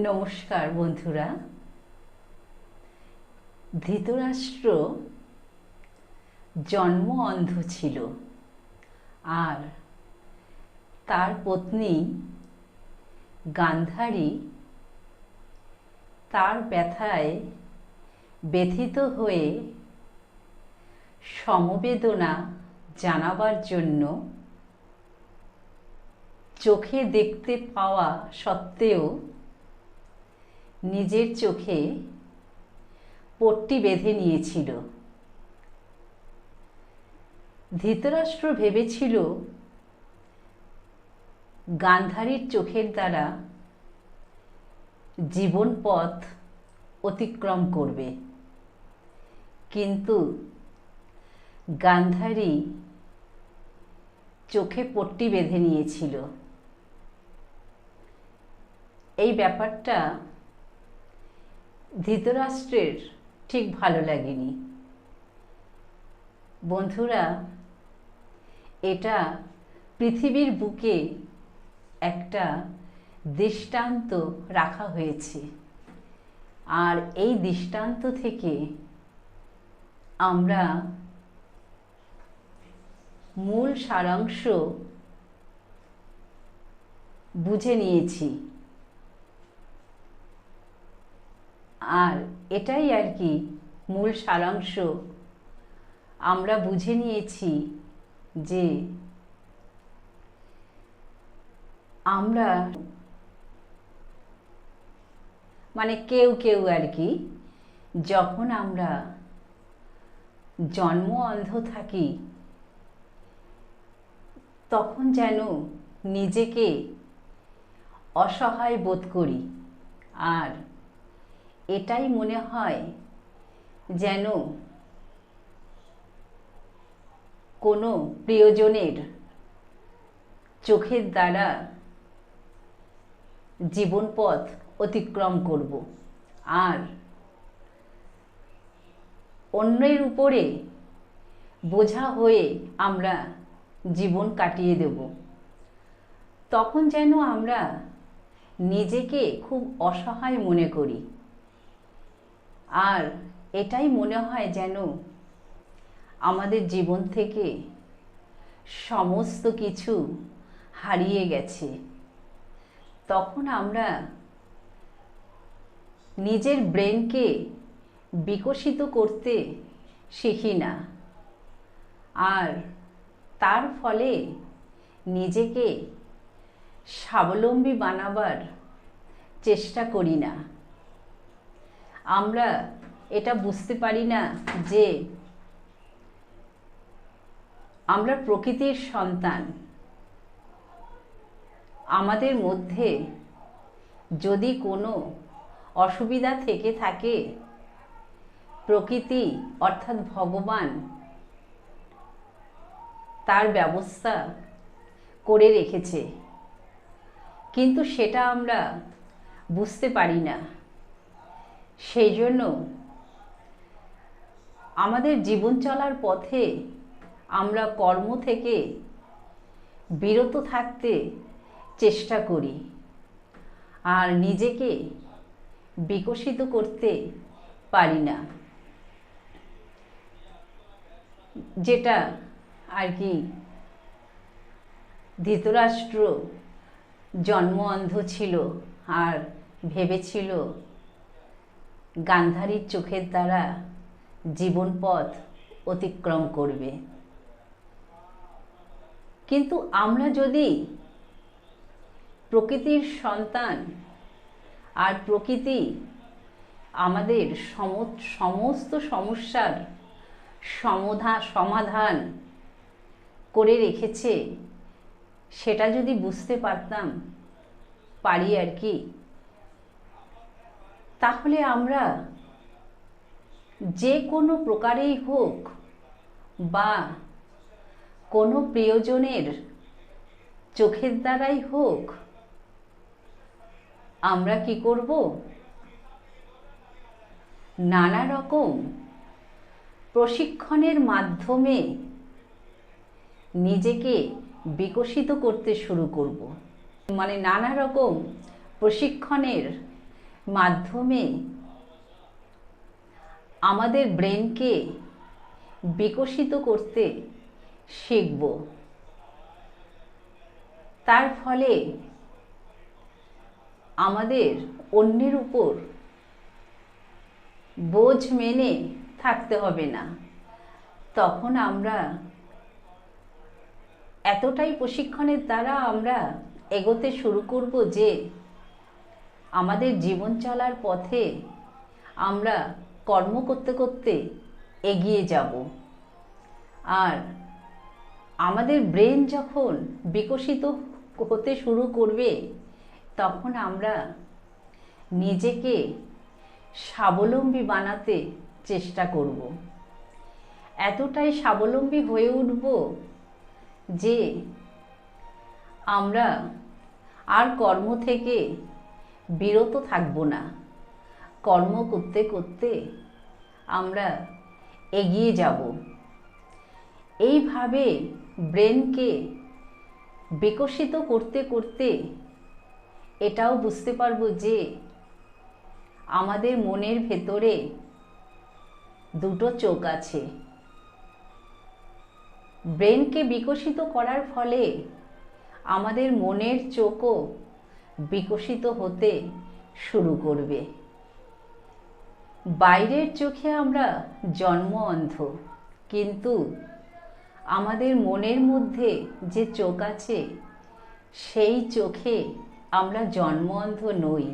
নমস্কার বন্ধুরা। ধৃতরাষ্ট্র জন্ম অন্ধ ছিল আর তার পত্নী গান্ধারী তার ব্যথায় ব্যথিত হয়ে সমবেদনা জানাবার জন্য চোখে দেখতে পাওয়া সত্ত্বেও নিজের চোখে পট্টি বেঁধে নিয়েছিল। ধৃতরাষ্ট্র ভেবেছিল গান্ধারীর চোখের দ্বারা জীবন পথ অতিক্রম করবে, কিন্তু গান্ধারী চোখে পট্টি বেঁধে নিয়েছিল। এই ব্যাপারটা ধৃতরাষ্ট্রের ঠিক ভালো লাগেনি। বন্ধুরা, এটা পৃথিবীর বুকে একটা দৃষ্টান্ত রাখা হয়েছে, আর এই দৃষ্টান্ত থেকে আমরা মূল সারাংশ বুঝে নিয়েছি। আর এটাই আর কি মূল সারাংশ। আমরা বুঝে নিয়েছি যে আমরা কেউ কেউ আর কি, যখন আমরা জন্ম অন্ধ থাকি তখন যেন নিজেকে অসহায় বোধ করি, আর এটাই মনে হয় যেন কোনো প্রিয়জনের চোখের দ্বারা জীবন পথ অতিক্রম করব, আর অন্যের উপরে বোঝা হয়ে আমরা জীবন কাটিয়ে দেব। তখন যেন আমরা নিজেকে খুব অসহায় মনে করি, আর এটাই মনে হয় যেন আমাদের জীবন থেকে সমস্ত কিছু হারিয়ে গেছে। তখন আমরা নিজের ব্রেনকে বিকশিত করতে শিখি না, আর তার ফলে নিজেকে স্বাবলম্বী বানাবার চেষ্টা করি না। আমরা এটা বুঝতে পারি না যে আমরা প্রকৃতির সন্তান। আমাদের মধ্যে যদি কোনো অসুবিধা থেকে থাকে, প্রকৃতি অর্থাৎ ভগবান তার ব্যবস্থা করে রেখেছে, কিন্তু সেটা আমরা বুঝতে পারি না। সেই জন্য আমাদের জীবন চলার পথে আমরা কর্ম থেকে বিরত থাকতে চেষ্টা করি, আর নিজেকে বিকশিত করতে পারি না। যেটা আর কি ধৃতরাষ্ট্র জন্ম অন্ধ ছিল আর ভেবেছিল গান্ধারীর চোখের দ্বারা জীবন পথ অতিক্রম করবে। কিন্তু আমরা যদি প্রকৃতির সন্তান, আর প্রকৃতি আমাদের সমস্ত সমস্যার সমাধান করে রেখেছে, সেটা যদি বুঝতে পারি আর কি, তাহলে আমরা যে কোনো প্রকারেই হোক বা কোনো প্রিয়জনের চোখের দ্বারাই হোক, আমরা কি করব? নানা রকম প্রশিক্ষণের মাধ্যমে নিজেকে বিকশিত করতে শুরু করব। নানা রকম প্রশিক্ষণের মাধ্যমে আমাদের ব্রেনকে বিকশিত করতে শিখব। তার ফলে আমাদের অন্যের উপর বোঝ মেনে থাকতে হবে না। তখন আমরা এতটাই প্রশিক্ষণের দ্বারা আমরা এগোতে শুরু করব যে আমাদের জীবন চলার পথে আমরা কর্ম করতে করতে এগিয়ে যাব। আর আমাদের ব্রেন যখন বিকশিত হতে শুরু করবে তখন আমরা নিজেকে স্বাবলম্বী বানাতে চেষ্টা করব। এতটাই স্বাবলম্বী হয়ে উঠব যে আমরা আর কর্ম থেকে বিরত থাকব না। কর্ম করতে করতে আমরা এগিয়ে যাব। এইভাবে ব্রেনকে বিকশিত করতে করতে এটাও বুঝতে পারবো যে আমাদের মনের ভেতরে দুটো চোখ আছে। ব্রেনকে বিকশিত করার ফলে আমাদের মনের চোখও বিকশিত হতে শুরু করবে। বাইরের চোখে আমরা জন্ম অন্ধ, কিন্তু আমাদের মনের মধ্যে যে চোখ আছে সেই চোখে আমরা জন্ম অন্ধ নই।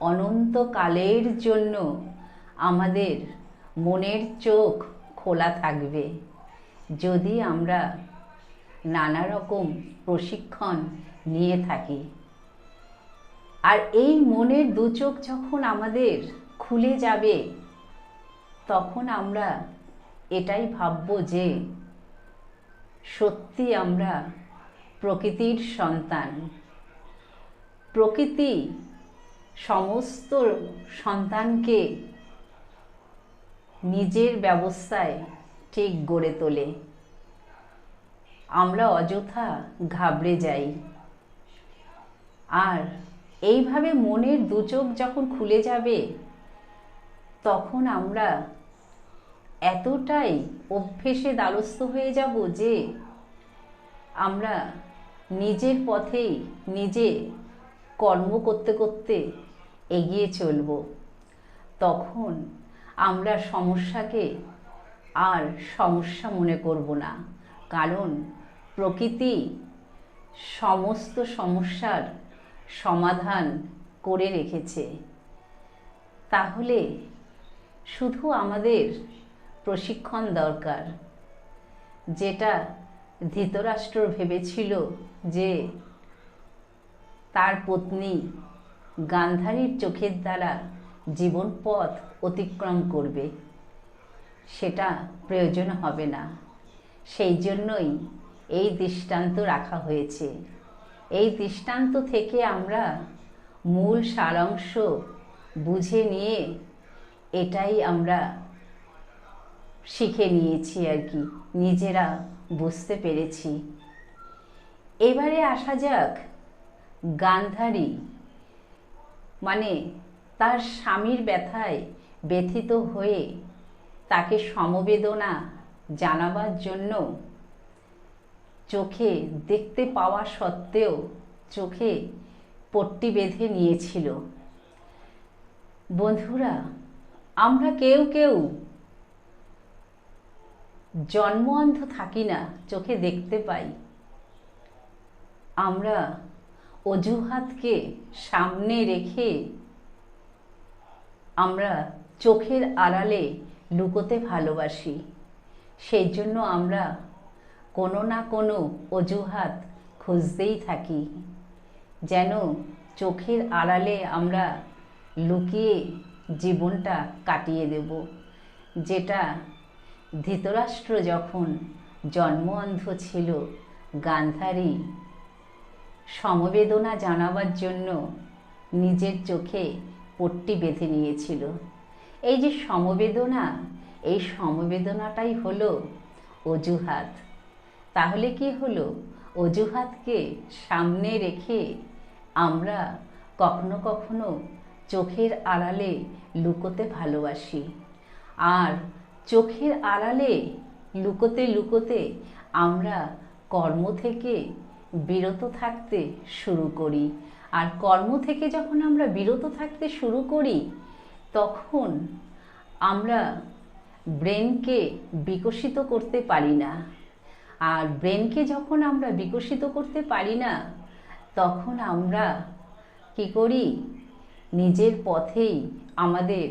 অনন্তকালের জন্য আমাদের মনের চোখ খোলা থাকবে যদি আমরা নানা রকম প্রশিক্ষণ নিয়ে থাকি। আর এই মনের দু চোখ যখন আমাদের খুলে যাবে তখন আমরা এটাই ভাবব যে সত্যি আমরা প্রকৃতির সন্তান। প্রকৃতি সমস্ত সন্তানকে নিজের ব্যবস্থায় ঠিক গড়ে তোলে। আমরা অযথা ঘাবড়ে যাই। আর এইভাবে মনের দু চোখ যখন খুলে যাবে তখন আমরা এতটাই অভ্যেসে দ্বারস্থ হয়ে যাব যে আমরা নিজের পথেই নিজে কর্ম করতে করতে এগিয়ে চলব। তখন আমরা সমস্যাকে আর সমস্যা মনে করব না, কারণ প্রকৃতি সমস্ত সমস্যার সমাধান করে রেখেছে। তাহলে শুধু আমাদের প্রশিক্ষণ দরকার। যেটা ধৃতরাষ্ট্র ভেবেছিল যে তার পত্নী গান্ধারীর চোখের দ্বারা জীবন পথ অতিক্রম করবে, সেটা প্রয়োজন হবে না। সেই জন্যই এই দৃষ্টান্ত রাখা হয়েছে। এই দৃষ্টান্ত থেকে আমরা মূল সারাংশ বুঝে নিয়ে এটাই আমরা শিখে নিয়েছি আর কি, নিজেরা বুঝতে পেরেছি। এবারে আসা যাক গান্ধারী, মানে তার স্বামীর ব্যথায় ব্যথিত হয়ে তাকে সমবেদনা জানাবার জন্য চোখে দেখতে পাওয়া সত্ত্বেও চোখে পট্টি বেঁধে নিয়েছিল। বন্ধুরা, আমরা কেউ কেউ জন্ম অন্ধ থাকি না, চোখে দেখতে পাই। আমরা অজুহাতকে সামনে রেখে আমরা চোখের আড়ালে লুকোতে ভালোবাসি। সেই জন্য আমরা কোনো না কোনো অজুহাত খুঁজতেই থাকি, যেন চোখের আড়ালে আমরা লুকিয়ে জীবনটা কাটিয়ে দেব। যেটা ধৃতরাষ্ট্র যখন জন্ম অন্ধ ছিল, গান্ধারী সমবেদনা জানাবার জন্য নিজের চোখে পট্টি বেঁধে নিয়েছিল। এই যে সমবেদনা, এই সমবেদনাটাই হলো অজুহাত। তাহলে কি হলো? অজুহাতকে সামনে রেখে আমরা কখনো কখনো চোখের আড়ালে লুকোতে ভালোবাসি। আর চোখের আড়ালে লুকোতে লুকোতে আমরা কর্ম থেকে বিরত থাকতে শুরু করি। আর কর্ম থেকে যখন আমরা বিরত থাকতে শুরু করি, তখন আমরা ব্রেনকে বিকশিত করতে পারি না। আর ব্রেনকে যখন আমরা বিকশিত করতে পারি না, তখন আমরা কি করি? নিজের পথেই আমাদের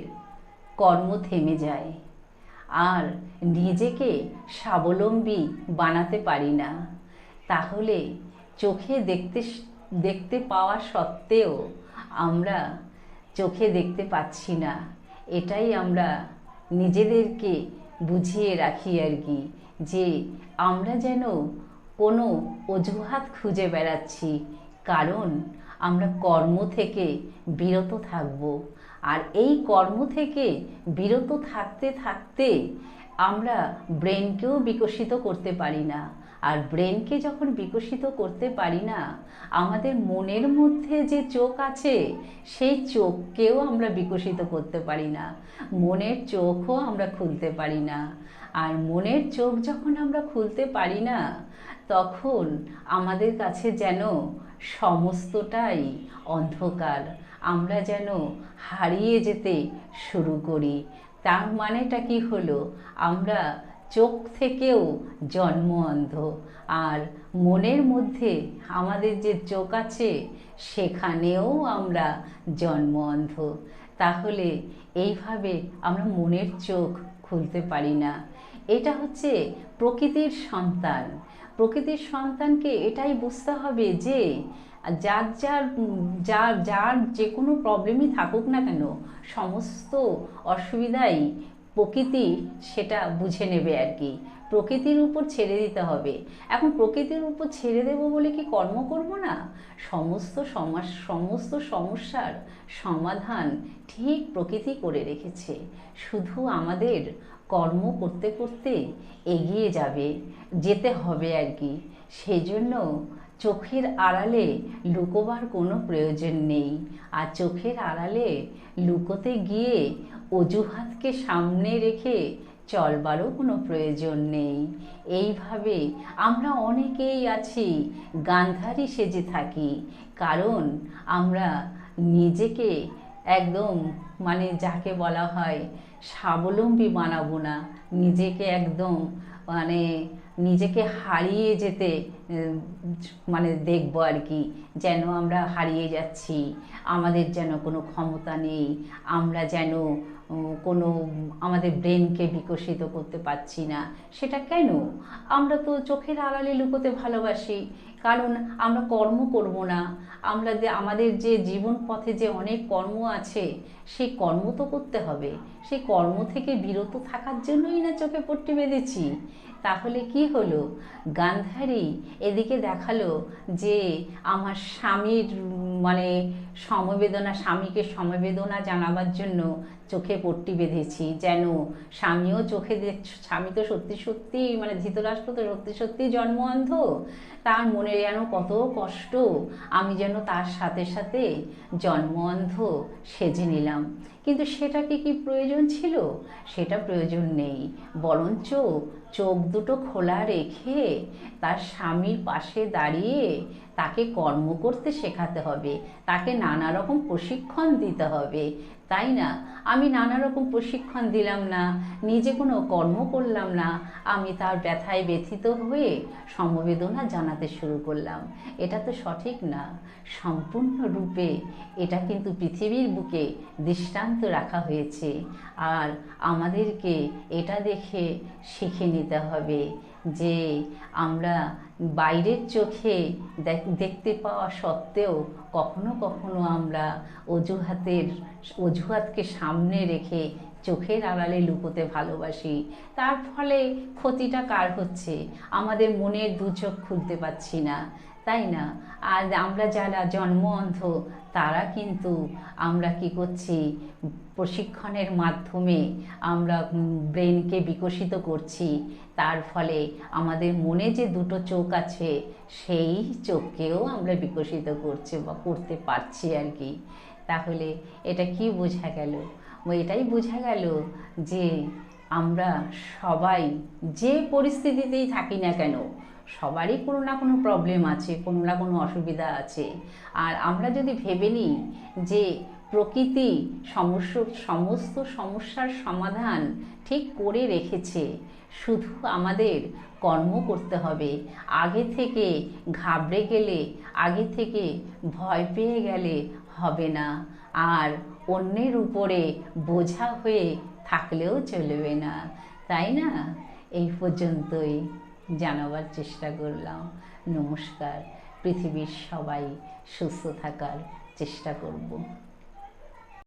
কর্ম থেমে যায়, আর নিজেকে স্বাবলম্বী বানাতে পারি না। তাহলে চোখে দেখতে পাওয়া সত্ত্বেও আমরা চোখে দেখতে পাচ্ছি না, এটাই আমরা নিজেদেরকে বুঝিয়ে রাখি আর কি, যে আমরা যেন কোনো অজুহাত খুঁজে বেড়াচ্ছি, কারণ আমরা কর্ম থেকে বিরত থাকব। আর এই কর্ম থেকে বিরত থাকতে থাকতে আমরা ব্রেনকেও বিকশিত করতে পারি না। আর ব্রেনকে যখন বিকশিত করতে পারি না, আমাদের মনের মধ্যে যে চোখ আছে সেই চোখকেও আমরা বিকশিত করতে পারি না, মনের চোখও আমরা খুলতে পারি না। আর মনের চোখ যখন আমরা খুলতে পারি না, তখন আমাদের কাছে যেন সমস্তটাই অন্ধকার, আমরা যেন হারিয়ে যেতে শুরু করি। তার মানেটা কি হলো? আমরা চোখ থেকেও জন্ম অন্ধ, আর মনের মধ্যে আমাদের যে চোখ আছে সেখানেও আমরা জন্ম অন্ধ। তাহলে এইভাবে আমরা মনের চোখ খুলতে পারি না। এটা হচ্ছে প্রকৃতির সন্তান। প্রকৃতির সন্তানকে এটাই বুঝতে হবে যে যার যার যার যার যে কোনো প্রবলেমই থাকুক না কেন, সমস্ত অসুবিধাই প্রকৃতি সেটা বুঝে নেবে আর কি। প্রকৃতির উপর ছেড়ে দিতে হবে। এখন প্রকৃতির উপর ছেড়ে দেব বলে কি কর্ম করব না? সমস্ত সমস্যার সমাধান ঠিক প্রকৃতি করে রেখেছে, শুধু আমাদের কর্ম করতে করতে এগিয়ে যেতে হবে আর কি। সেজন্য চোখের আড়ালে লুকোবার কোনো প্রয়োজন নেই। আর চোখের আড়ালে লুকোতে গিয়ে অজুহাতকে সামনে রেখে চলবারও কোনো প্রয়োজন নেই। এইভাবে আমরা অনেকেই আছি গান্ধারী সেজে থাকি, কারণ আমরা নিজেকে একদম যাকে বলা হয় স্বাবলম্বী বানাবো না, নিজেকে একদম নিজেকে হারিয়ে যেতে দেখবো আর কি, যেন আমরা হারিয়ে যাচ্ছি, আমাদের যেন কোনো ক্ষমতা নেই, আমরা যেন কোনো আমাদের ব্রেনকে বিকশিত করতে পারছি না। সেটা কেন? আমরা তো চোখের আড়ালে লুকোতে ভালোবাসি, কারণ আমরা কর্ম করব না। আমাদের যে জীবন পথে যে অনেক কর্ম আছে, সেই কর্ম তো করতে হবে। সেই কর্ম থেকে বিরত থাকার জন্যই না চোখে পট্টি বেঁধেছি। তাহলে কি হলো? গান্ধারী এদিকে দেখালো যে আমার স্বামীর স্বামীকে সমবেদনা জানাবার জন্য চোখে পট্টি বেঁধেছি, যেন স্বামীও স্বামী তো সত্যি সত্যি ধৃতরাষ্ট্র তো সত্যি সত্যি জন্ম অন্ধ, তার মনে যেন কত কষ্ট, আমি যেন তার সাথে সাথে জন্ম অন্ধ সেজে নিলাম। কিন্তু সেটা কি প্রয়োজন ছিল? সেটা প্রয়োজন নেই। বরঞ্চ চোখ দুটো খোলা রেখে তার স্বামীর পাশে দাঁড়িয়ে তাকে কর্ম করতে শেখাতে হবে, তাকে নানা রকম প্রশিক্ষণ দিতে হবে, তাই না? আমি নানা রকম প্রশিক্ষণ দিলাম না, নিজে কোনো কর্ম করলাম না, আমি তার ব্যথায় ব্যথিত হয়ে সমবেদনা জানাতে শুরু করলাম। এটা তো সঠিক না। সম্পূর্ণরূপে এটা কিন্তু পৃথিবীর বুকে দৃষ্টান্ত রাখা হয়েছে। আর আমাদেরকে এটা দেখে শিখে নিতে হবে যে আমরা বাইরের চোখে দেখতে পাওয়া সত্ত্বেও কখনো কখনো আমরা অজুহাতকে সামনে রেখে চোখের আড়ালে লুকোতে ভালোবাসি। তার ফলে ক্ষতিটা কার হচ্ছে? আমাদের মনের দু চোখ খুলতে পারছি না, তাই না? আর আমরা যারা জন্ম অন্ধ, তারা কিন্তু আমরা কি করছি? প্রশিক্ষণের মাধ্যমে আমরা ব্রেনকে বিকশিত করছি। তার ফলে আমাদের মনে যে দুটো চোখ আছে, সেই চোখকেও আমরা বিকশিত করতে পারছি আর কি। তাহলে এটা কি বোঝা গেল? এটাই বোঝা গেল যে আমরা সবাই যে পরিস্থিতিতেই থাকি না কেন, সবারই কোনো না কোনো প্রবলেম আছে, কোনো না কোনো অসুবিধা আছে। আর আমরা যদি ভেবে নিই যে প্রকৃতি সমস্ত সমস্যার সমাধান ঠিক করে রেখেছে, শুধু আমাদের কর্ম করতে হবে। আগে থেকে ঘাবড়ে গেলে, আগে থেকে ভয় পেয়ে গেলে হবে না, আর অন্যের উপরে বোঝা হয়ে থাকলেও চলবে না, তাই না? এই পর্যন্তই জানাবার চেষ্টা করলাম। নমস্কার। পৃথিবীর সবাই সুস্থ থাকার চেষ্টা করব।